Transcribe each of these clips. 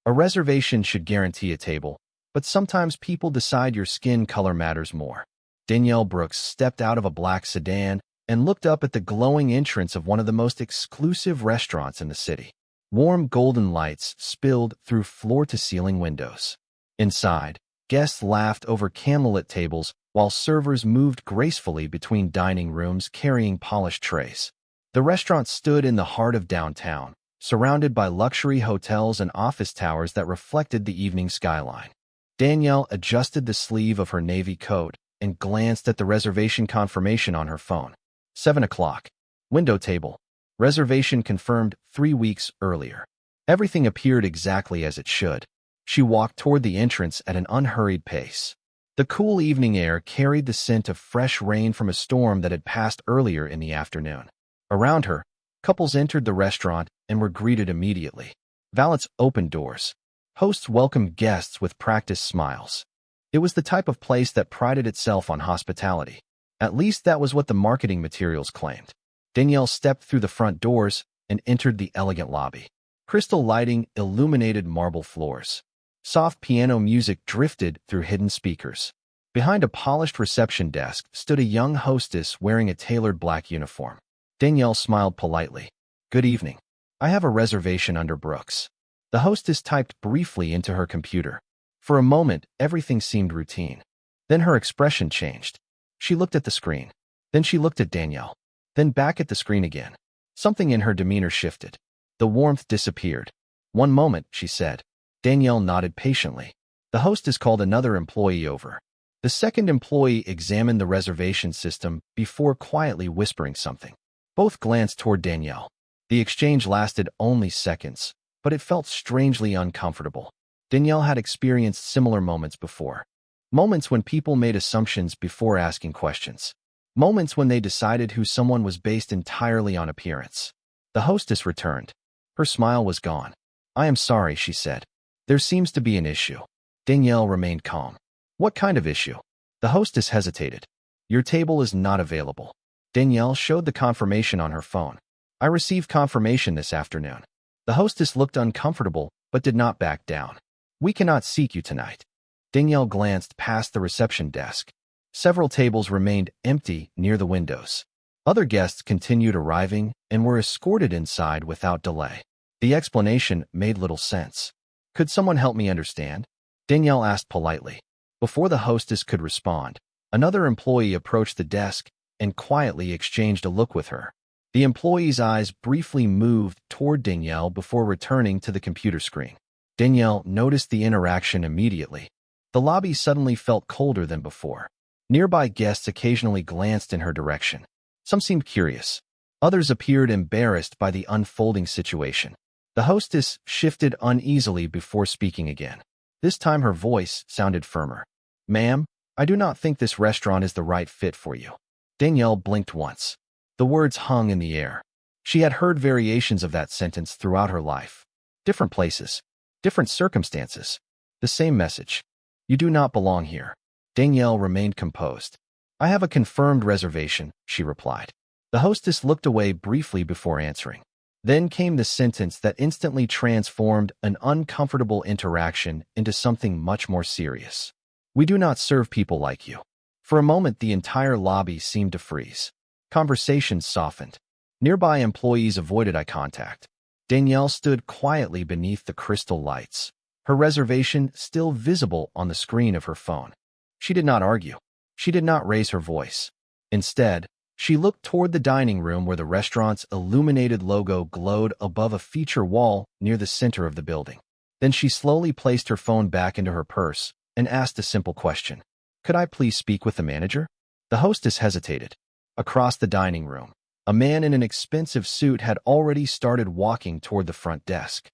A reservation should guarantee a table, but sometimes people decide your skin color matters more. Danielle Brooks stepped out of a black sedan and looked up at the glowing entrance of one of the most exclusive restaurants in the city. Warm golden lights spilled through floor-to-ceiling windows. Inside, guests laughed over candlelit tables while servers moved gracefully between dining rooms carrying polished trays. The restaurant stood in the heart of downtown, surrounded by luxury hotels and office towers that reflected the evening skyline. Danielle adjusted the sleeve of her navy coat and glanced at the reservation confirmation on her phone. 7 o'clock. Window table. Reservation confirmed 3 weeks earlier. Everything appeared exactly as it should. She walked toward the entrance at an unhurried pace. The cool evening air carried the scent of fresh rain from a storm that had passed earlier in the afternoon. Around her, couples entered the restaurant and were greeted immediately. Valets opened doors. Hosts welcomed guests with practiced smiles. It was the type of place that prided itself on hospitality. At least that was what the marketing materials claimed. Danielle stepped through the front doors and entered the elegant lobby. Crystal lighting illuminated marble floors. Soft piano music drifted through hidden speakers. Behind a polished reception desk stood a young hostess wearing a tailored black uniform. Danielle smiled politely. "Good evening. I have a reservation under Brooks." The hostess typed briefly into her computer. For a moment, everything seemed routine. Then her expression changed. She looked at the screen. Then she looked at Danielle. Then back at the screen again. Something in her demeanor shifted. The warmth disappeared. "One moment," she said. Danielle nodded patiently. The hostess called another employee over. The second employee examined the reservation system before quietly whispering something. Both glanced toward Danielle. The exchange lasted only seconds, but it felt strangely uncomfortable. Danielle had experienced similar moments before. Moments when people made assumptions before asking questions. Moments when they decided who someone was based entirely on appearance. The hostess returned. Her smile was gone. "I am sorry," she said. "There seems to be an issue." Danielle remained calm. "What kind of issue?" The hostess hesitated. "Your table is not available." Danielle showed the confirmation on her phone. "I received confirmation this afternoon." The hostess looked uncomfortable, but did not back down. "We cannot seek you tonight." Danielle glanced past the reception desk. Several tables remained empty near the windows. Other guests continued arriving and were escorted inside without delay. The explanation made little sense. "Could someone help me understand?" Danielle asked politely. Before the hostess could respond, another employee approached the desk and quietly exchanged a look with her. The employee's eyes briefly moved toward Danielle before returning to the computer screen. Danielle noticed the interaction immediately. The lobby suddenly felt colder than before. Nearby guests occasionally glanced in her direction. Some seemed curious. Others appeared embarrassed by the unfolding situation. The hostess shifted uneasily before speaking again. This time her voice sounded firmer. "Ma'am, I do not think this restaurant is the right fit for you." Danielle blinked once. The words hung in the air. She had heard variations of that sentence throughout her life. Different places, different circumstances. The same message. "You do not belong here." Danielle remained composed. "I have a confirmed reservation," she replied. The hostess looked away briefly before answering. Then came the sentence that instantly transformed an uncomfortable interaction into something much more serious. "We do not serve people like you." For a moment, the entire lobby seemed to freeze. Conversations softened. Nearby employees avoided eye contact. Danielle stood quietly beneath the crystal lights, her reservation still visible on the screen of her phone. She did not argue. She did not raise her voice. Instead, she looked toward the dining room where the restaurant's illuminated logo glowed above a feature wall near the center of the building. Then she slowly placed her phone back into her purse and asked a simple question. "Could I please speak with the manager?" The hostess hesitated. Across the dining room, a man in an expensive suit had already started walking toward the front desk.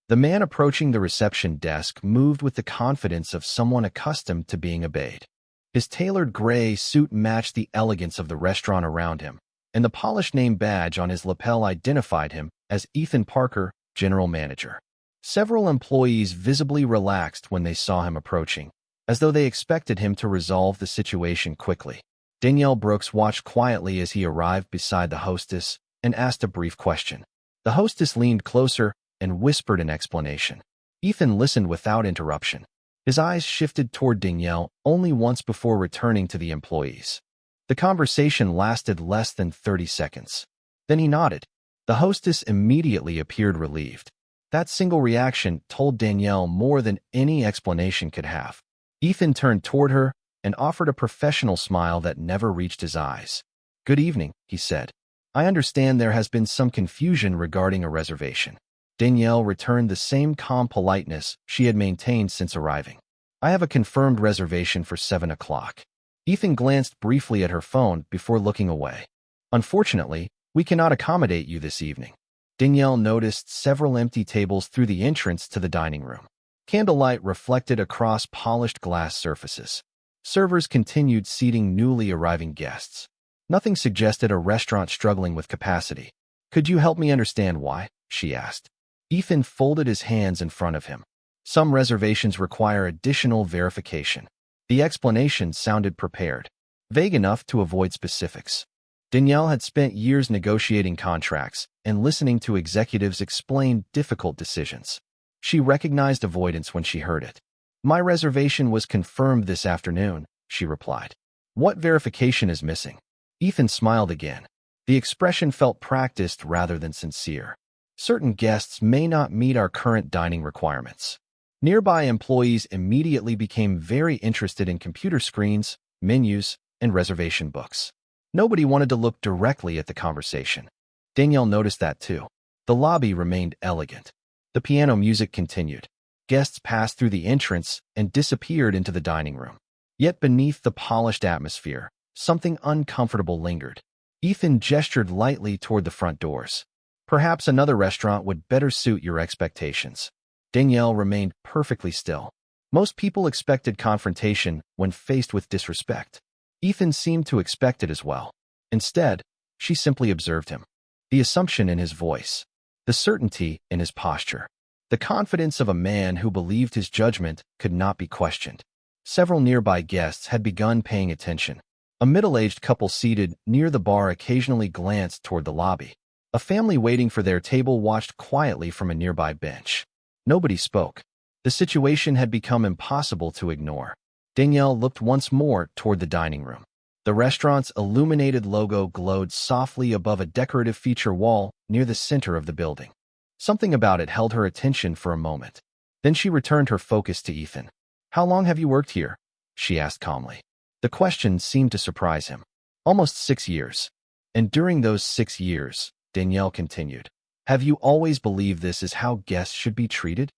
The man approaching the reception desk moved with the confidence of someone accustomed to being obeyed. His tailored gray suit matched the elegance of the restaurant around him, and the polished name badge on his lapel identified him as Ethan Parker, general manager. Several employees visibly relaxed when they saw him approaching, as though they expected him to resolve the situation quickly. Danielle Brooks watched quietly as he arrived beside the hostess and asked a brief question. The hostess leaned closer and whispered an explanation. Ethan listened without interruption. His eyes shifted toward Danielle only once before returning to the employees. The conversation lasted less than 30 seconds. Then he nodded. The hostess immediately appeared relieved. That single reaction told Danielle more than any explanation could have. Ethan turned toward her and offered a professional smile that never reached his eyes. "Good evening," he said. "I understand there has been some confusion regarding a reservation." Danielle returned the same calm politeness she had maintained since arriving. "I have a confirmed reservation for 7 o'clock. Ethan glanced briefly at her phone before looking away. "Unfortunately, we cannot accommodate you this evening." Danielle noticed several empty tables through the entrance to the dining room. Candlelight reflected across polished glass surfaces. Servers continued seating newly arriving guests. Nothing suggested a restaurant struggling with capacity. "Could you help me understand why?" she asked. Ethan folded his hands in front of him. "Some reservations require additional verification." The explanation sounded prepared, vague enough to avoid specifics. Danielle had spent years negotiating contracts and listening to executives explain difficult decisions. She recognized avoidance when she heard it. "My reservation was confirmed this afternoon," she replied. "What verification is missing?" Ethan smiled again. The expression felt practiced rather than sincere. "Certain guests may not meet our current dining requirements." Nearby employees immediately became very interested in computer screens, menus, and reservation books. Nobody wanted to look directly at the conversation. Danielle noticed that too. The lobby remained elegant. The piano music continued. Guests passed through the entrance and disappeared into the dining room. Yet beneath the polished atmosphere, something uncomfortable lingered. Ethan gestured lightly toward the front doors. "Perhaps another restaurant would better suit your expectations." Danielle remained perfectly still. Most people expected confrontation when faced with disrespect. Ethan seemed to expect it as well. Instead, she simply observed him. The assumption in his voice, the certainty in his posture, the confidence of a man who believed his judgment could not be questioned. Several nearby guests had begun paying attention. A middle-aged couple seated near the bar occasionally glanced toward the lobby. A family waiting for their table watched quietly from a nearby bench. Nobody spoke. The situation had become impossible to ignore. Danielle looked once more toward the dining room. The restaurant's illuminated logo glowed softly above a decorative feature wall near the center of the building. Something about it held her attention for a moment. Then she returned her focus to Ethan. "How long have you worked here?" she asked calmly. The question seemed to surprise him. "Almost 6 years. And during those 6 years," Danielle continued, "have you always believed this is how guests should be treated?"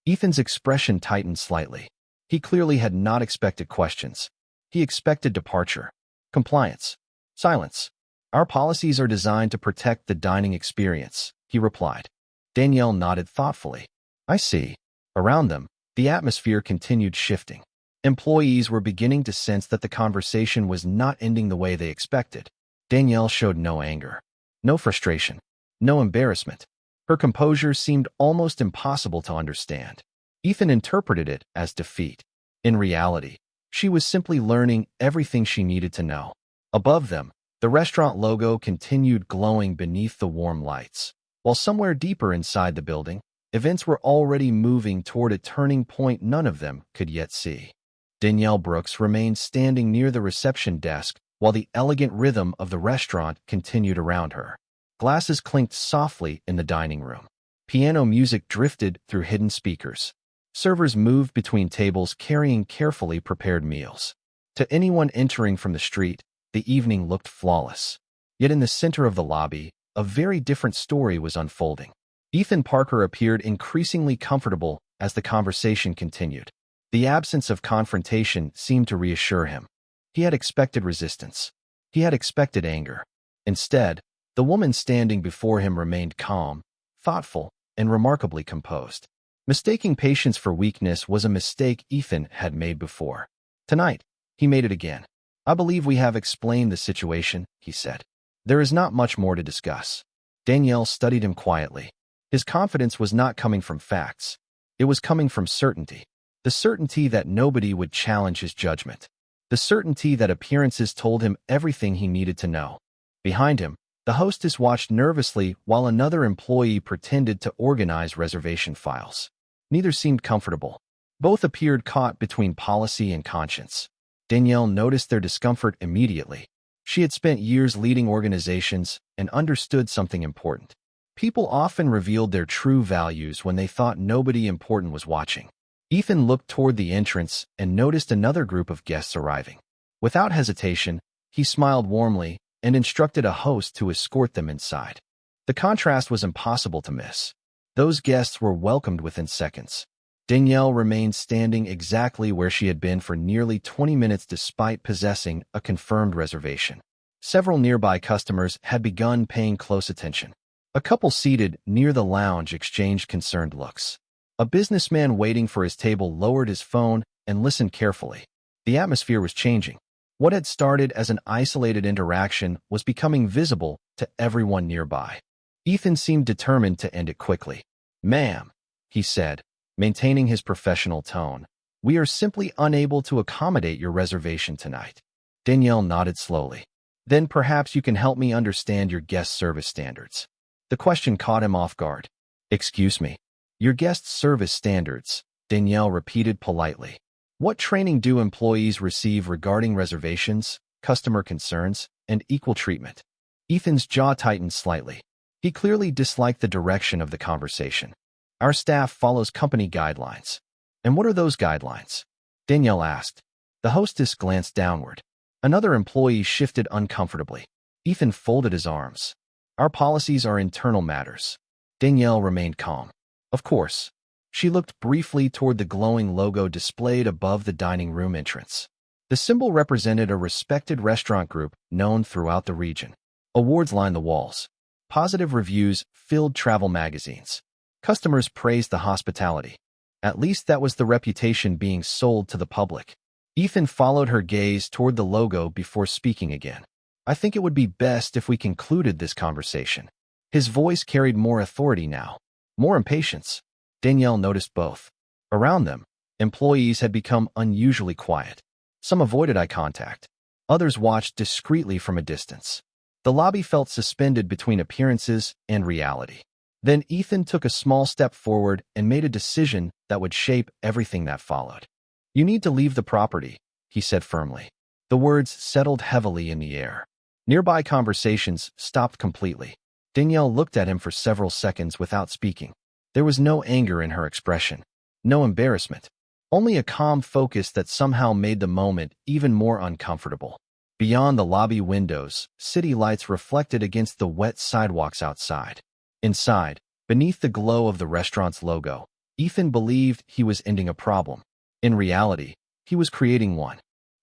Ethan's expression tightened slightly. He clearly had not expected questions. He expected departure, compliance, silence. "Our policies are designed to protect the dining experience," he replied. Danielle nodded thoughtfully. "I see." Around them, the atmosphere continued shifting. Employees were beginning to sense that the conversation was not ending the way they expected. Danielle showed no anger, no frustration, no embarrassment. Her composure seemed almost impossible to understand. Ethan interpreted it as defeat. In reality, she was simply learning everything she needed to know. Above them, the restaurant logo continued glowing beneath the warm lights. While somewhere deeper inside the building, events were already moving toward a turning point none of them could yet see. Danielle Brooks remained standing near the reception desk while the elegant rhythm of the restaurant continued around her. Glasses clinked softly in the dining room. Piano music drifted through hidden speakers. Servers moved between tables carrying carefully prepared meals. To anyone entering from the street, the evening looked flawless. Yet in the center of the lobby, a very different story was unfolding. Ethan Parker appeared increasingly comfortable as the conversation continued. The absence of confrontation seemed to reassure him. He had expected resistance. He had expected anger. Instead, the woman standing before him remained calm, thoughtful, and remarkably composed. Mistaking patience for weakness was a mistake Ethan had made before. Tonight, he made it again. "I believe we have explained the situation," he said. "There is not much more to discuss." Danielle studied him quietly. His confidence was not coming from facts. It was coming from certainty. The certainty that nobody would challenge his judgment. The certainty that appearances told him everything he needed to know. Behind him, the hostess watched nervously while another employee pretended to organize reservation files. Neither seemed comfortable. Both appeared caught between policy and conscience. Danielle noticed their discomfort immediately. She had spent years leading organizations and understood something important. People often revealed their true values when they thought nobody important was watching. Ethan looked toward the entrance and noticed another group of guests arriving. Without hesitation, he smiled warmly and instructed a host to escort them inside. The contrast was impossible to miss. Those guests were welcomed within seconds. Danielle remained standing exactly where she had been for nearly 20 minutes despite possessing a confirmed reservation. Several nearby customers had begun paying close attention. A couple seated near the lounge exchanged concerned looks. A businessman waiting for his table lowered his phone and listened carefully. The atmosphere was changing. What had started as an isolated interaction was becoming visible to everyone nearby. Ethan seemed determined to end it quickly. "Ma'am," he said, maintaining his professional tone, "we are simply unable to accommodate your reservation tonight." Danielle nodded slowly. "Then perhaps you can help me understand your guest service standards." The question caught him off guard. "Excuse me. Your guest service standards," Danielle repeated politely. "What training do employees receive regarding reservations, customer concerns, and equal treatment?" Ethan's jaw tightened slightly. He clearly disliked the direction of the conversation. "Our staff follows company guidelines." "And what are those guidelines?" Danielle asked. The hostess glanced downward. Another employee shifted uncomfortably. Ethan folded his arms. "Our policies are internal matters." Danielle remained calm. "Of course." She looked briefly toward the glowing logo displayed above the dining room entrance. The symbol represented a respected restaurant group known throughout the region. Awards lined the walls. Positive reviews filled travel magazines. Customers praised the hospitality. At least that was the reputation being sold to the public. Ethan followed her gaze toward the logo before speaking again. "I think it would be best if we concluded this conversation." His voice carried more authority now, more impatience. Danielle noticed both. Around them, employees had become unusually quiet. Some avoided eye contact. Others watched discreetly from a distance. The lobby felt suspended between appearances and reality. Then Ethan took a small step forward and made a decision that would shape everything that followed. "You need to leave the property," he said firmly. The words settled heavily in the air. Nearby conversations stopped completely. Danielle looked at him for several seconds without speaking. There was no anger in her expression, no embarrassment, only a calm focus that somehow made the moment even more uncomfortable. Beyond the lobby windows, city lights reflected against the wet sidewalks outside. Inside, beneath the glow of the restaurant's logo, Ethan believed he was ending a problem. In reality, he was creating one.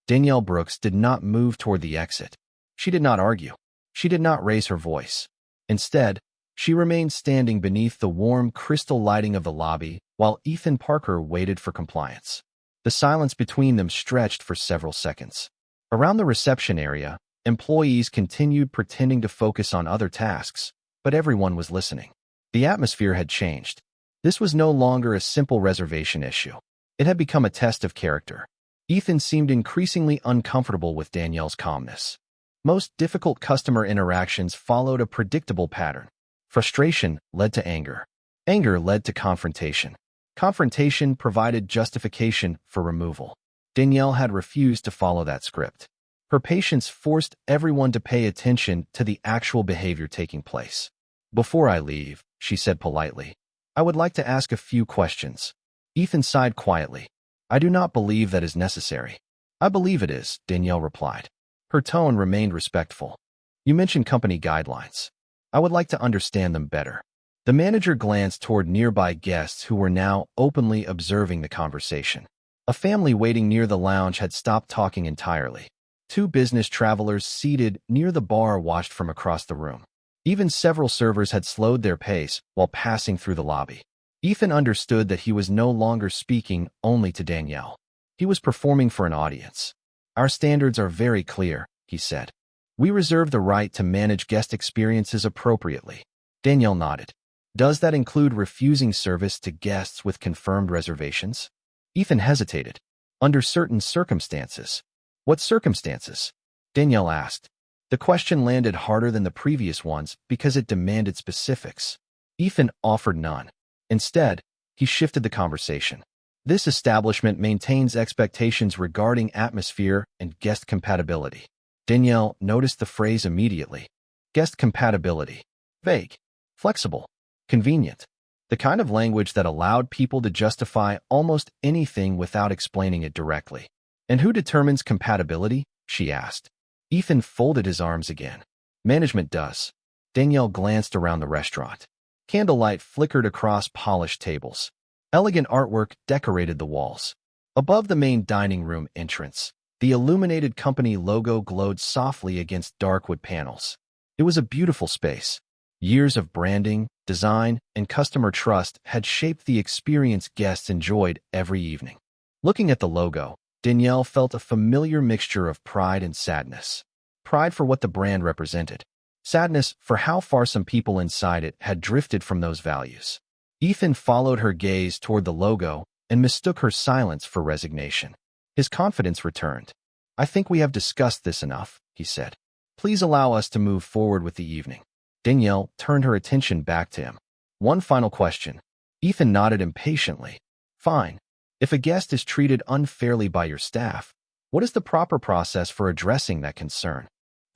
Danielle Brooks did not move toward the exit. She did not argue. She did not raise her voice. Instead, she remained standing beneath the warm crystal lighting of the lobby while Ethan Parker waited for compliance. The silence between them stretched for several seconds. Around the reception area, employees continued pretending to focus on other tasks, but everyone was listening. The atmosphere had changed. This was no longer a simple reservation issue. It had become a test of character. Ethan seemed increasingly uncomfortable with Danielle's calmness. Most difficult customer interactions followed a predictable pattern. Frustration led to anger. Anger led to confrontation. Confrontation provided justification for removal. Danielle had refused to follow that script. Her patience forced everyone to pay attention to the actual behavior taking place. "Before I leave," she said politely, "I would like to ask a few questions." Ethan sighed quietly. "I do not believe that is necessary." "I believe it is," Danielle replied. Her tone remained respectful. "You mentioned company guidelines. I would like to understand them better." The manager glanced toward nearby guests who were now openly observing the conversation. A family waiting near the lounge had stopped talking entirely. Two business travelers seated near the bar watched from across the room. Even several servers had slowed their pace while passing through the lobby. Ethan understood that he was no longer speaking only to Danielle. He was performing for an audience. "Our standards are very clear," he said. "We reserve the right to manage guest experiences appropriately." Danielle nodded. "Does that include refusing service to guests with confirmed reservations?" Ethan hesitated. "Under certain circumstances." "What circumstances?" Danielle asked. The question landed harder than the previous ones because it demanded specifics. Ethan offered none. Instead, He shifted the conversation. This establishment maintains expectations regarding atmosphere and guest compatibility. Danielle noticed the phrase immediately. Guest compatibility. Vague, flexible, convenient. The kind of language that allowed people to justify almost anything without explaining it directly. And who determines compatibility? She asked. Ethan folded his arms again. Management does. Danielle glanced around the restaurant. Candlelight flickered across polished tables. Elegant artwork decorated the walls. Above the main dining room entrance, the illuminated company logo glowed softly against dark wood panels. It was a beautiful space. Years of branding, design, and customer trust had shaped the experience guests enjoyed every evening. Looking at the logo, Danielle felt a familiar mixture of pride and sadness. Pride for what the brand represented. Sadness for how far some people inside it had drifted from those values. Ethan followed her gaze toward the logo and mistook her silence for resignation. His confidence returned. I think we have discussed this enough, he said. Please allow us to move forward with the evening. Danielle turned her attention back to him. One final question. Ethan nodded impatiently. Fine. If a guest is treated unfairly by your staff, what is the proper process for addressing that concern?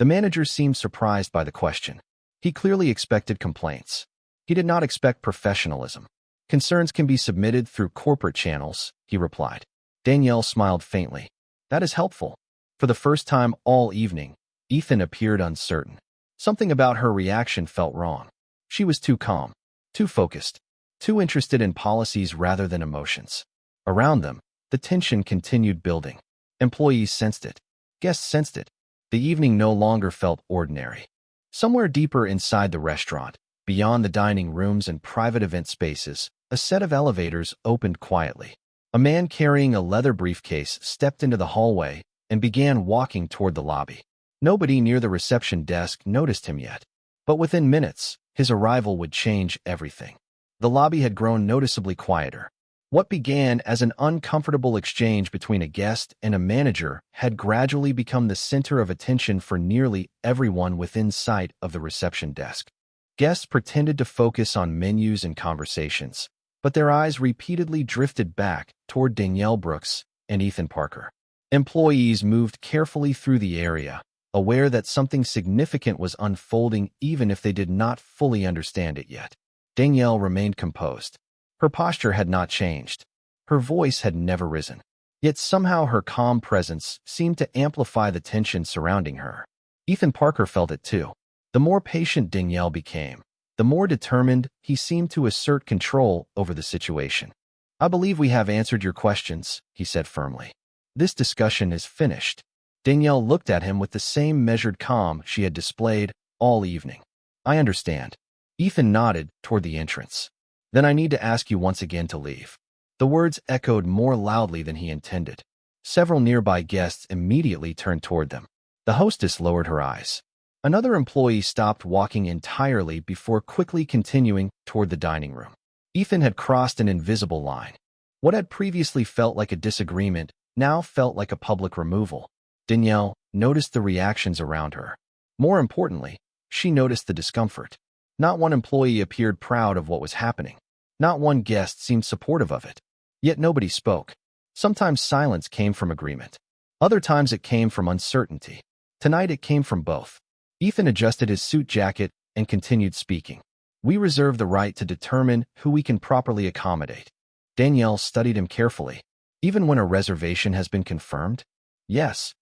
The manager seemed surprised by the question. He clearly expected complaints. He did not expect professionalism. Concerns can be submitted through corporate channels, he replied. Danielle smiled faintly. That is helpful. For the first time all evening, Ethan appeared uncertain. Something about her reaction felt wrong. She was too calm, too focused, too interested in policies rather than emotions. Around them, the tension continued building. Employees sensed it. Guests sensed it. The evening no longer felt ordinary. Somewhere deeper inside the restaurant, beyond the dining rooms and private event spaces, a set of elevators opened quietly. A man carrying a leather briefcase stepped into the hallway and began walking toward the lobby. Nobody near the reception desk noticed him yet. But within minutes, his arrival would change everything. The lobby had grown noticeably quieter. What began as an uncomfortable exchange between a guest and a manager had gradually become the center of attention for nearly everyone within sight of the reception desk. Guests pretended to focus on menus and conversations, but their eyes repeatedly drifted back toward Danielle Brooks and Ethan Parker. Employees moved carefully through the area, aware that something significant was unfolding even if they did not fully understand it yet. Danielle remained composed. Her posture had not changed. Her voice had never risen. Yet somehow her calm presence seemed to amplify the tension surrounding her. Ethan Parker felt it too. The more patient Danielle became, the more determined he seemed to assert control over the situation. I believe we have answered your questions, he said firmly. This discussion is finished. Danielle looked at him with the same measured calm she had displayed all evening. I understand. Ethan nodded toward the entrance. Then I need to ask you once again to leave. The words echoed more loudly than he intended. Several nearby guests immediately turned toward them. The hostess lowered her eyes. Another employee stopped walking entirely before quickly continuing toward the dining room. Ethan had crossed an invisible line. What had previously felt like a disagreement now felt like a public removal. Danielle noticed the reactions around her. More importantly, she noticed the discomfort. Not one employee appeared proud of what was happening. Not one guest seemed supportive of it. Yet nobody spoke. Sometimes silence came from agreement. Other times it came from uncertainty. Tonight it came from both. Ethan adjusted his suit jacket and continued speaking. We reserve the right to determine who we can properly accommodate. Danielle studied him carefully. Even when a reservation has been confirmed? Yes.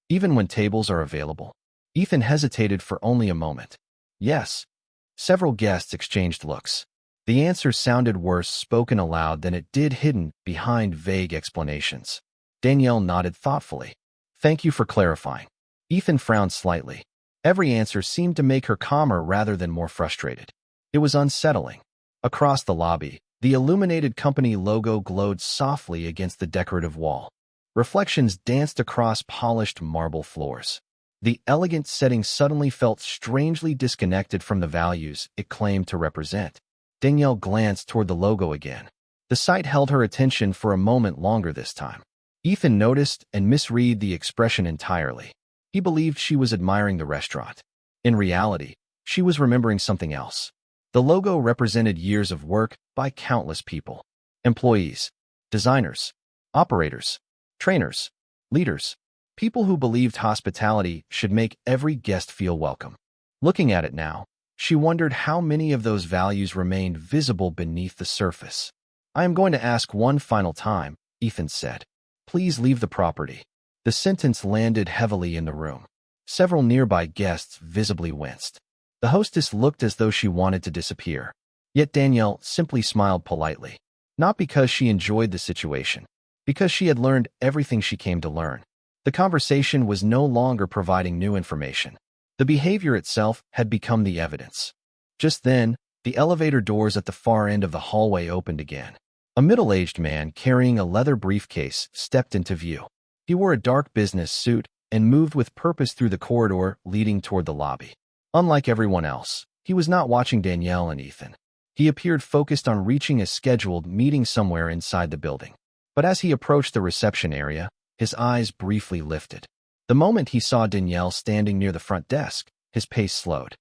Even when tables are available? Ethan hesitated for only a moment. Yes. Several guests exchanged looks. The answer sounded worse spoken aloud than it did hidden behind vague explanations. Danielle nodded thoughtfully. Thank you for clarifying. Ethan frowned slightly. Every answer seemed to make her calmer rather than more frustrated. It was unsettling. Across the lobby, the illuminated company logo glowed softly against the decorative wall. Reflections danced across polished marble floors. The elegant setting suddenly felt strangely disconnected from the values it claimed to represent. Danielle glanced toward the logo again. The sight held her attention for a moment longer this time. Ethan noticed and misread the expression entirely. He believed she was admiring the restaurant. In reality, she was remembering something else. The logo represented years of work by countless people. Employees, designers, operators, trainers, leaders, people who believed hospitality should make every guest feel welcome. Looking at it now, she wondered how many of those values remained visible beneath the surface. "I am going to ask one final time," Ethan said. "Please leave the property." The sentence landed heavily in the room. Several nearby guests visibly winced. The hostess looked as though she wanted to disappear. Yet Danielle simply smiled politely. Not because she enjoyed the situation, because she had learned everything she came to learn. The conversation was no longer providing new information. The behavior itself had become the evidence. Just then, the elevator doors at the far end of the hallway opened again. A middle-aged man carrying a leather briefcase stepped into view. He wore a dark business suit and moved with purpose through the corridor leading toward the lobby. Unlike everyone else, he was not watching Danielle and Ethan. He appeared focused on reaching a scheduled meeting somewhere inside the building. But as he approached the reception area, his eyes briefly lifted. The moment he saw Danielle standing near the front desk, his pace slowed.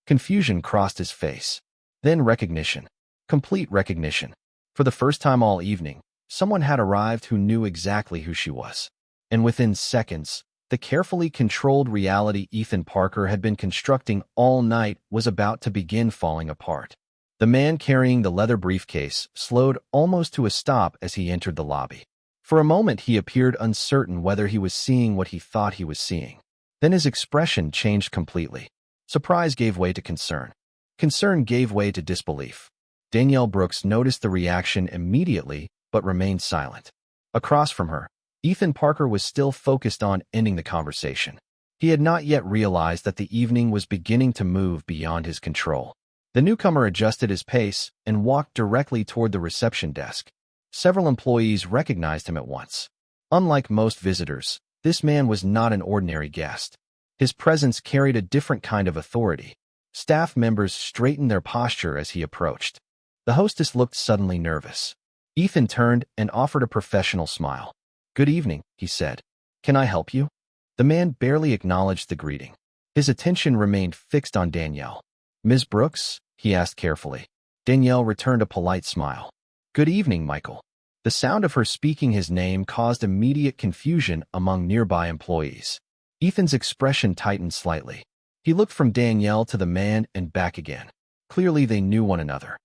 Confusion crossed his face. Then recognition. Complete recognition. For the first time all evening, someone had arrived who knew exactly who she was. And within seconds, the carefully controlled reality Ethan Parker had been constructing all night was about to begin falling apart. The man carrying the leather briefcase slowed almost to a stop as he entered the lobby. For a moment he appeared uncertain whether he was seeing what he thought he was seeing. Then his expression changed completely. Surprise gave way to concern. Concern gave way to disbelief. Danielle Brooks noticed the reaction immediately, but remained silent. Across from her, Ethan Parker was still focused on ending the conversation. He had not yet realized that the evening was beginning to move beyond his control. The newcomer adjusted his pace and walked directly toward the reception desk. Several employees recognized him at once. Unlike most visitors, this man was not an ordinary guest. His presence carried a different kind of authority. Staff members straightened their posture as he approached. The hostess looked suddenly nervous. Ethan turned and offered a professional smile. "Good evening," he said. "Can I help you?" The man barely acknowledged the greeting. His attention remained fixed on Danielle. "Ms. Brooks?" he asked carefully. Danielle returned a polite smile. "Good evening, Michael." The sound of her speaking his name caused immediate confusion among nearby employees. Ethan's expression tightened slightly. He looked from Danielle to the man and back again. Clearly they knew one another.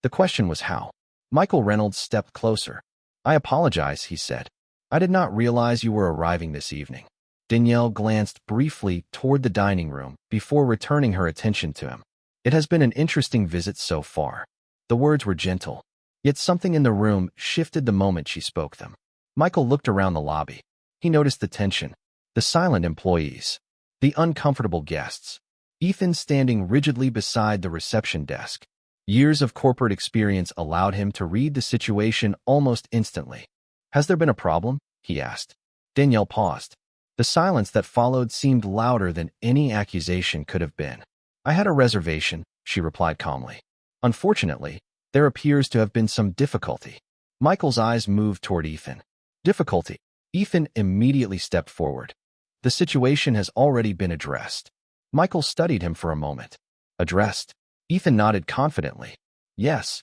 The question was how. Michael Reynolds stepped closer. "I apologize," he said. "I did not realize you were arriving this evening." Danielle glanced briefly toward the dining room before returning her attention to him. "It has been an interesting visit so far." The words were gentle, yet something in the room shifted the moment she spoke them. Michael looked around the lobby. He noticed the tension, the silent employees, the uncomfortable guests. Ethan standing rigidly beside the reception desk. Years of corporate experience allowed him to read the situation almost instantly. "Has there been a problem?" he asked. Danielle paused. The silence that followed seemed louder than any accusation could have been. "I had a reservation," she replied calmly. "Unfortunately, there appears to have been some difficulty." Michael's eyes moved toward Ethan. "Difficulty?" Ethan immediately stepped forward. "The situation has already been addressed." Michael studied him for a moment. "Addressed?" Ethan nodded confidently. "Yes."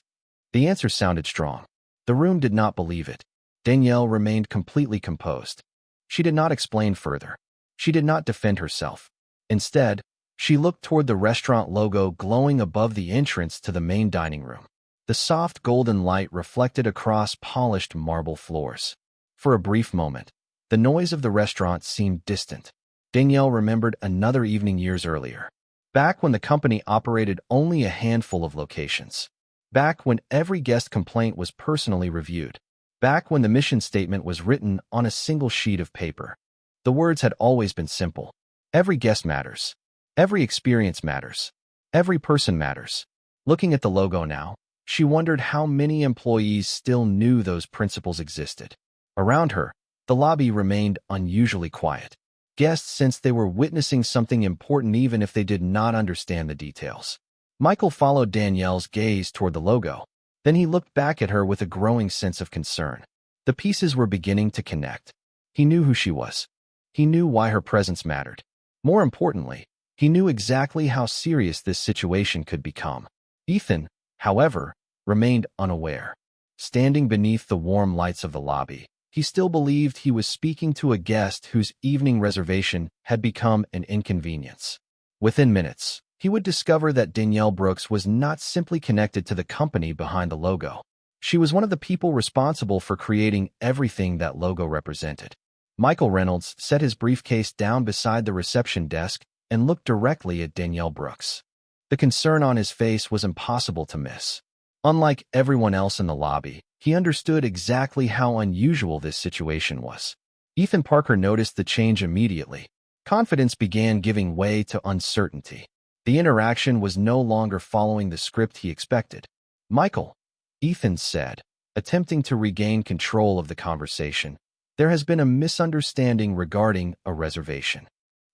The answer sounded strong. The room did not believe it. Danielle remained completely composed. She did not explain further. She did not defend herself. Instead, she looked toward the restaurant logo glowing above the entrance to the main dining room. The soft golden light reflected across polished marble floors. For a brief moment, the noise of the restaurant seemed distant. Danielle remembered another evening years earlier. Back when the company operated only a handful of locations. Back when every guest complaint was personally reviewed. Back when the mission statement was written on a single sheet of paper. The words had always been simple. Every guest matters. Every experience matters. Every person matters. Looking at the logo now, she wondered how many employees still knew those principles existed. Around her, the lobby remained unusually quiet. Guests sensed they were witnessing something important even if they did not understand the details. Michael followed Danielle's gaze toward the logo. Then he looked back at her with a growing sense of concern. The pieces were beginning to connect. He knew who she was. He knew why her presence mattered. More importantly, he knew exactly how serious this situation could become. Ethan, however, remained unaware. Standing beneath the warm lights of the lobby, he still believed he was speaking to a guest whose evening reservation had become an inconvenience. Within minutes, he would discover that Danielle Brooks was not simply connected to the company behind the logo. She was one of the people responsible for creating everything that logo represented. Michael Reynolds set his briefcase down beside the reception desk and looked directly at Danielle Brooks. The concern on his face was impossible to miss. Unlike everyone else in the lobby, he understood exactly how unusual this situation was. Ethan Parker noticed the change immediately. Confidence began giving way to uncertainty. The interaction was no longer following the script he expected. "Michael," Ethan said, attempting to regain control of the conversation, "there has been a misunderstanding regarding a reservation."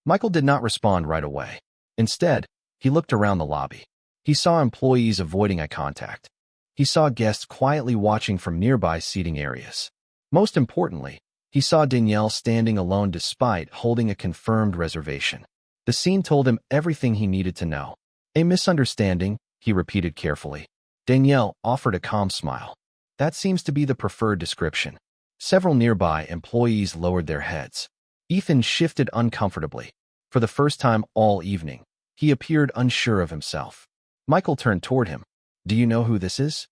Michael did not respond right away. Instead, he looked around the lobby. He saw employees avoiding eye contact. He saw guests quietly watching from nearby seating areas. Most importantly, he saw Danielle standing alone despite holding a confirmed reservation. The scene told him everything he needed to know. "A misunderstanding," he repeated carefully. Danielle offered a calm smile. "That seems to be the preferred description." Several nearby employees lowered their heads. Ethan shifted uncomfortably. For the first time all evening, he appeared unsure of himself. Michael turned toward him. "Do you know who this is?"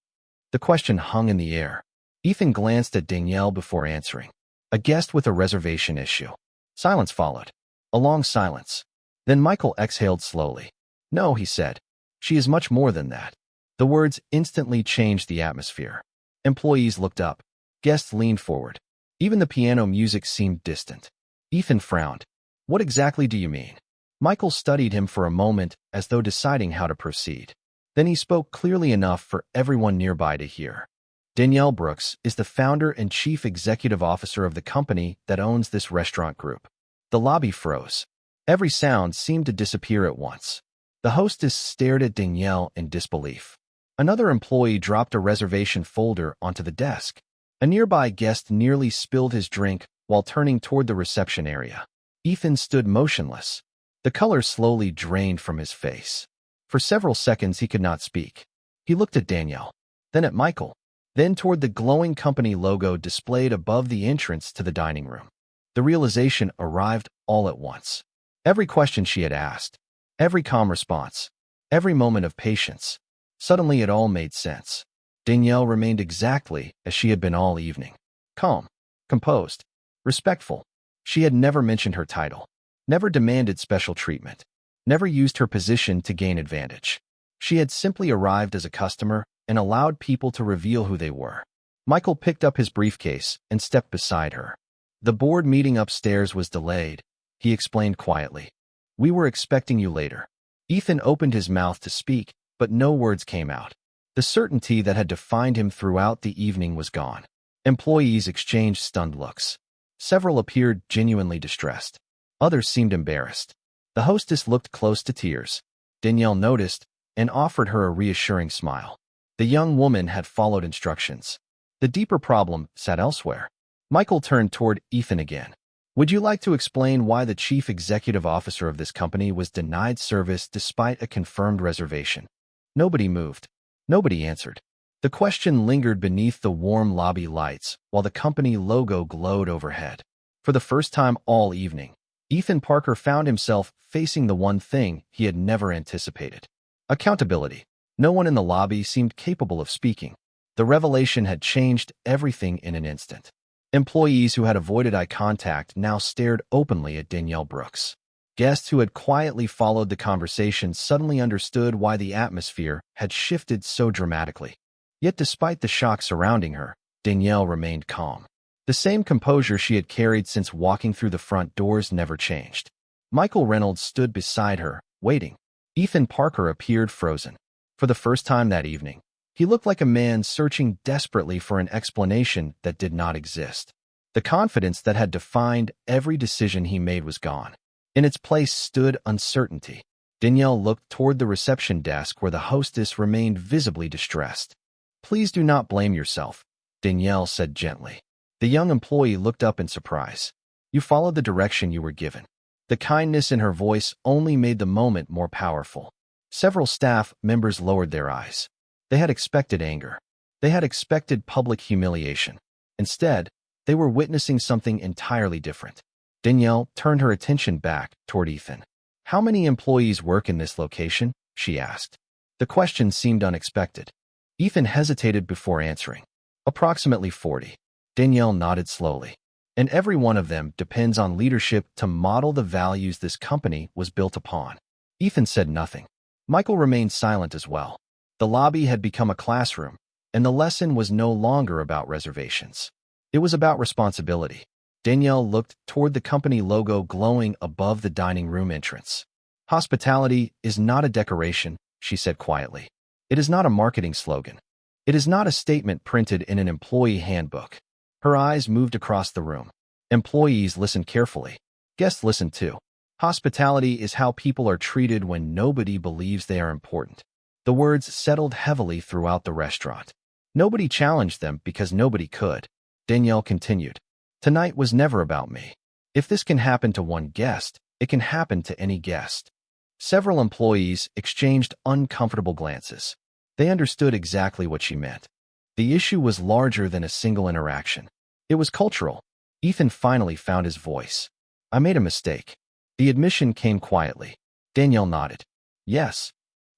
The question hung in the air. Ethan glanced at Danielle before answering. "A guest with a reservation issue." Silence followed. A long silence. Then Michael exhaled slowly. "No," he said. "She is much more than that." The words instantly changed the atmosphere. Employees looked up. Guests leaned forward. Even the piano music seemed distant. Ethan frowned. "What exactly do you mean?" Michael studied him for a moment as though deciding how to proceed. Then he spoke clearly enough for everyone nearby to hear. "Danielle Brooks is the founder and chief executive officer of the company that owns this restaurant group." The lobby froze. Every sound seemed to disappear at once. The hostess stared at Danielle in disbelief. Another employee dropped a reservation folder onto the desk. A nearby guest nearly spilled his drink while turning toward the reception area. Ethan stood motionless. The color slowly drained from his face. For several seconds he could not speak. He looked at Danielle, then at Michael, then toward the glowing company logo displayed above the entrance to the dining room. The realization arrived all at once. Every question she had asked, every calm response, every moment of patience, suddenly it all made sense. Danielle remained exactly as she had been all evening. Calm, composed, respectful. She had never mentioned her title, never demanded special treatment, never used her position to gain advantage. She had simply arrived as a customer and allowed people to reveal who they were. Michael picked up his briefcase and stepped beside her. "The board meeting upstairs was delayed," he explained quietly. "We were expecting you later." Ethan opened his mouth to speak, but no words came out. The certainty that had defined him throughout the evening was gone. Employees exchanged stunned looks. Several appeared genuinely distressed. Others seemed embarrassed. The hostess looked close to tears. Danielle noticed and offered her a reassuring smile. The young woman had followed instructions. The deeper problem sat elsewhere. Michael turned toward Ethan again. "Would you like to explain why the chief executive officer of this company was denied service despite a confirmed reservation?" Nobody moved. Nobody answered. The question lingered beneath the warm lobby lights while the company logo glowed overhead. For the first time all evening, Ethan Parker found himself facing the one thing he had never anticipated. Accountability. No one in the lobby seemed capable of speaking. The revelation had changed everything in an instant. Employees who had avoided eye contact now stared openly at Danielle Brooks. Guests who had quietly followed the conversation suddenly understood why the atmosphere had shifted so dramatically. Yet despite the shock surrounding her, Danielle remained calm. The same composure she had carried since walking through the front doors never changed. Michael Reynolds stood beside her, waiting. Ethan Parker appeared frozen. For the first time that evening, he looked like a man searching desperately for an explanation that did not exist. The confidence that had defined every decision he made was gone. In its place stood uncertainty. Danielle looked toward the reception desk where the hostess remained visibly distressed. "Please do not blame yourself," Danielle said gently. The young employee looked up in surprise. "You followed the direction you were given." The kindness in her voice only made the moment more powerful. Several staff members lowered their eyes. They had expected anger. They had expected public humiliation. Instead, they were witnessing something entirely different. Danielle turned her attention back toward Ethan. "How many employees work in this location?" she asked. The question seemed unexpected. Ethan hesitated before answering. "Approximately 40. Danielle nodded slowly. "And every one of them depends on leadership to model the values this company was built upon." Ethan said nothing. Michael remained silent as well. The lobby had become a classroom, and the lesson was no longer about reservations. It was about responsibility. Danielle looked toward the company logo glowing above the dining room entrance. "Hospitality is not a decoration," she said quietly. "It is not a marketing slogan. It is not a statement printed in an employee handbook." Her eyes moved across the room. Employees listened carefully. Guests listened too. Hospitality is how people are treated when nobody believes they are important. The words settled heavily throughout the restaurant. Nobody challenged them because nobody could. Danielle continued. "Tonight was never about me. If this can happen to one guest, it can happen to any guest." Several employees exchanged uncomfortable glances. They understood exactly what she meant. The issue was larger than a single interaction. It was cultural. Ethan finally found his voice. "I made a mistake." The admission came quietly. Danielle nodded. "Yes."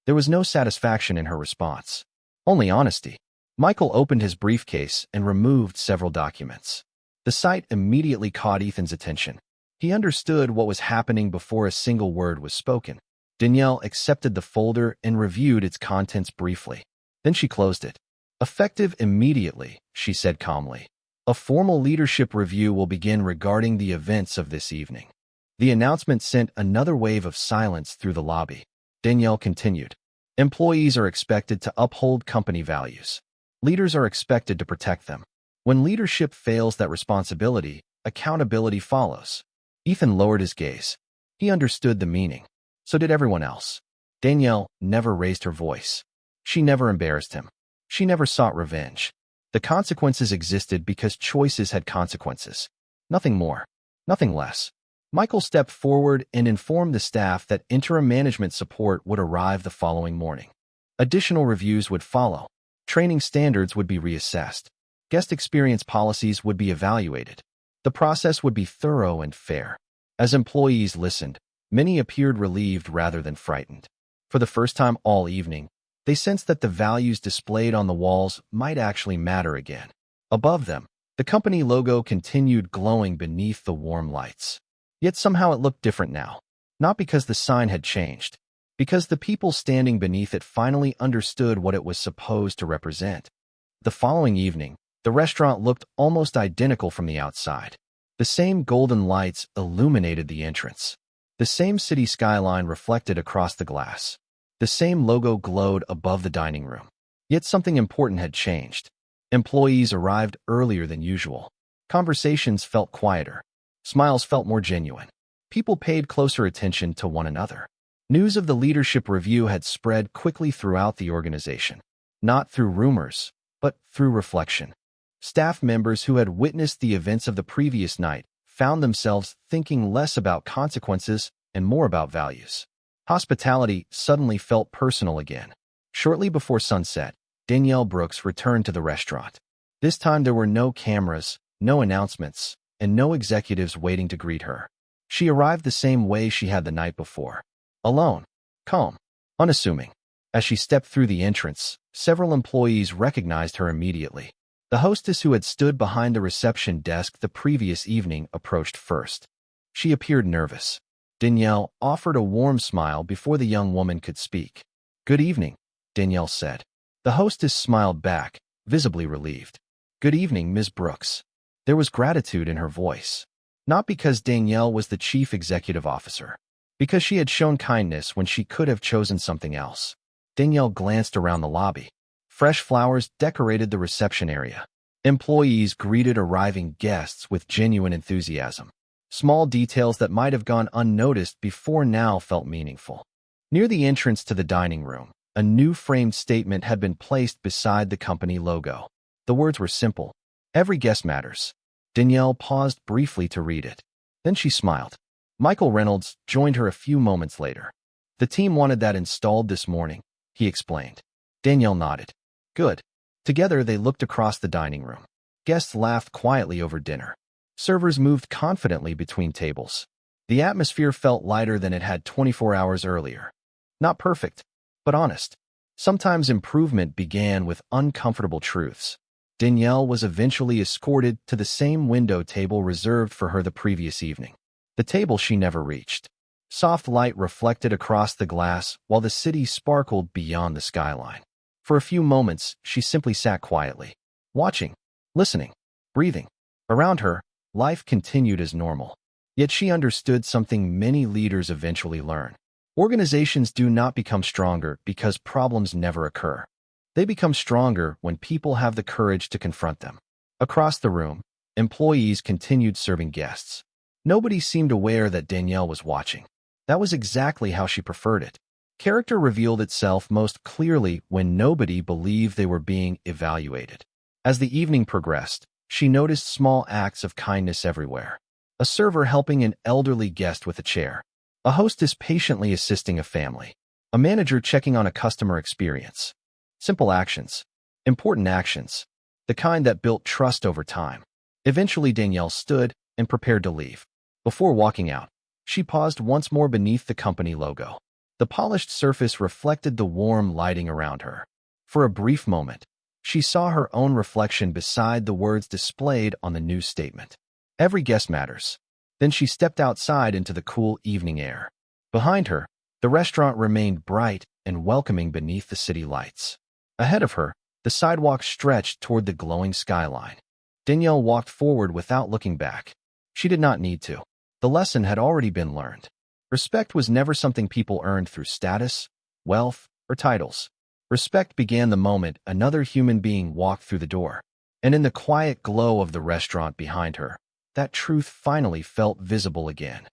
There was no satisfaction in her response. Only honesty. Michael opened his briefcase and removed several documents. The sight immediately caught Ethan's attention. He understood what was happening before a single word was spoken. Danielle accepted the folder and reviewed its contents briefly. Then she closed it. "Effective immediately," she said calmly. "A formal leadership review will begin regarding the events of this evening." The announcement sent another wave of silence through the lobby. Danielle continued. "Employees are expected to uphold company values. Leaders are expected to protect them. When leadership fails that responsibility, accountability follows." Ethan lowered his gaze. He understood the meaning. So did everyone else. Danielle never raised her voice. She never embarrassed him. She never sought revenge. The consequences existed because choices had consequences. Nothing more. Nothing less. Michael stepped forward and informed the staff that interim management support would arrive the following morning. Additional reviews would follow. Training standards would be reassessed. Guest experience policies would be evaluated. The process would be thorough and fair. As employees listened, many appeared relieved rather than frightened. For the first time all evening, they sensed that the values displayed on the walls might actually matter again. Above them, the company logo continued glowing beneath the warm lights. Yet somehow it looked different now. Not because the sign had changed, because the people standing beneath it finally understood what it was supposed to represent. The following evening, the restaurant looked almost identical from the outside. The same golden lights illuminated the entrance. The same city skyline reflected across the glass. The same logo glowed above the dining room. Yet something important had changed. Employees arrived earlier than usual. Conversations felt quieter. Smiles felt more genuine. People paid closer attention to one another. News of the leadership review had spread quickly throughout the organization. Not through rumors, but through reflection. Staff members who had witnessed the events of the previous night found themselves thinking less about consequences and more about values. Hospitality suddenly felt personal again. Shortly before sunset, Danielle Brooks returned to the restaurant. This time there were no cameras, no announcements, and no executives waiting to greet her. She arrived the same way she had the night before. Alone, calm, unassuming. As she stepped through the entrance, several employees recognized her immediately. The hostess who had stood behind the reception desk the previous evening approached first. She appeared nervous. Danielle offered a warm smile before the young woman could speak. "Good evening," Danielle said. The hostess smiled back, visibly relieved. "Good evening, Ms. Brooks." There was gratitude in her voice. Not because Danielle was the chief executive officer. Because she had shown kindness when she could have chosen something else. Danielle glanced around the lobby. Fresh flowers decorated the reception area. Employees greeted arriving guests with genuine enthusiasm. Small details that might have gone unnoticed before now felt meaningful. Near the entrance to the dining room, a new framed statement had been placed beside the company logo. The words were simple. "Every guest matters." Danielle paused briefly to read it. Then she smiled. Michael Reynolds joined her a few moments later. "The team wanted that installed this morning," he explained. Danielle nodded. "Good. Together, they looked across the dining room. Guests laughed quietly over dinner. Servers moved confidently between tables. The atmosphere felt lighter than it had 24 hours earlier. Not perfect, but honest. Sometimes improvement began with uncomfortable truths. Danielle was eventually escorted to the same window table reserved for her the previous evening. The table she never reached. Soft light reflected across the glass while the city sparkled beyond the skyline. For a few moments, she simply sat quietly, watching, listening, breathing. Around her, life continued as normal. Yet she understood something many leaders eventually learn. Organizations do not become stronger because problems never occur. They become stronger when people have the courage to confront them. Across the room, employees continued serving guests. Nobody seemed aware that Danielle was watching. That was exactly how she preferred it. Character revealed itself most clearly when nobody believed they were being evaluated. As the evening progressed, she noticed small acts of kindness everywhere. A server helping an elderly guest with a chair. A hostess patiently assisting a family. A manager checking on a customer experience. Simple actions. Important actions. The kind that built trust over time. Eventually, Danielle stood and prepared to leave. Before walking out, she paused once more beneath the company logo. The polished surface reflected the warm lighting around her. For a brief moment, she saw her own reflection beside the words displayed on the news statement. Every guest matters. Then she stepped outside into the cool evening air. Behind her, the restaurant remained bright and welcoming beneath the city lights. Ahead of her, the sidewalk stretched toward the glowing skyline. Danielle walked forward without looking back. She did not need to. The lesson had already been learned. Respect was never something people earned through status, wealth, or titles. Respect began the moment another human being walked through the door. And in the quiet glow of the restaurant behind her, that truth finally felt visible again.